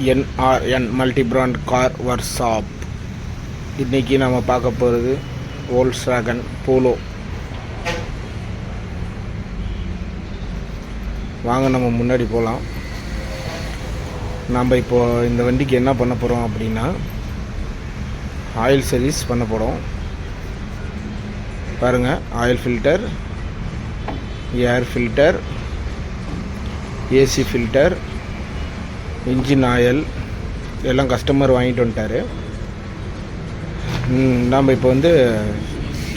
NRN multi brand car work shop. இன்றைக்கி நம்ம பார்க்க போகிறது வோல்க்ஸ்வேகன் போலோ. வாங்க நம்ம முன்னாடி போகலாம். நம்ம இப்போது இந்த வண்டிக்கு என்ன பண்ண போகிறோம் அப்படின்னா, ஆயில் சர்வீஸ் பண்ண போகிறோம். பாருங்கள், oil filter, air filter, AC filter, engine oil எல்லாம் கஸ்டமர் வாங்கிட்டு வந்துட்டார். நாம் இப்போ வந்து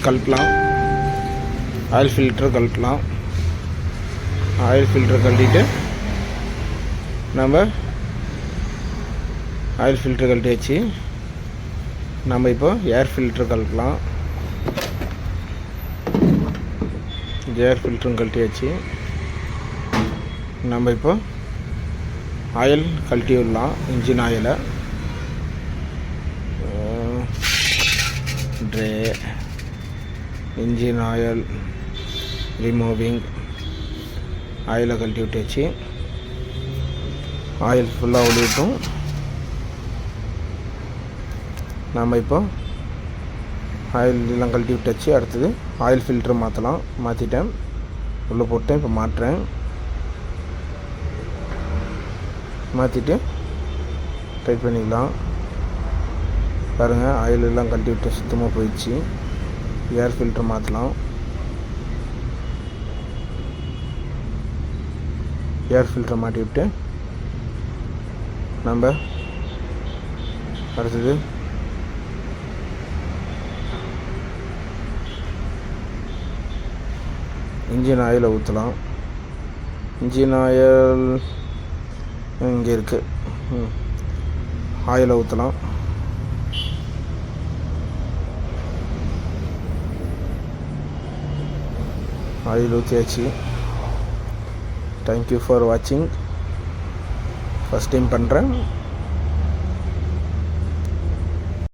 கழட்டலாம். ஆயில் ஃபில்டர் கழட்டலாம். ஆயில் ஃபில்டர் கழட்டிட்டு நம்ம ஆயில் ஃபில்டர் கழட்டியாச்சு. நம்ம இப்போ ஏர் ஃபில்டர் கழட்டலாம். ஏர் ஃபில்டரும் கழட்டியாச்சு. நம்ம இப்போ ஆயில் கழட்டி விடலாம். இன்ஜின் ஆயிலை ட்ரே, இன்ஜின் ஆயில் ரிமூவிங், ஆயிலை கழட்டி விட்டாச்சு. ஆயில் ஃபுல்லாக ஒளிவிட்டோம். நம்ம இப்போ ஆயில் எல்லாம் கழட்டி விட்டாச்சு. அடுத்தது ஆயில் ஃபில்டர் மாற்றலாம். மாற்றிட்டேன், உள்ளே போட்டேன். இப்போ மாட்டுறேன். மாற்றிட்டு டைட் பண்ணிக்கலாம். பாருங்கள், ஆயில் எல்லாம் கழட்டி விட்டு சுத்தமாக போயிடுச்சு. ஏர் ஃபில்டர் மாற்றலாம். ஏர் ஃபில்டர் மாட்டி விட்டு நம்ம அடுத்தது இன்ஜின் ஆயிலை ஊற்றலாம். இன்ஜின் ஆயில் இங்கே இருக்குது. ஆயிலை ஊற்றலாம். ஆயில் ஊற்றியாச்சு. தேங்க்யூ ஃபார் வாட்சிங். ஃபஸ்ட் டைம் பண்ணுறேன்.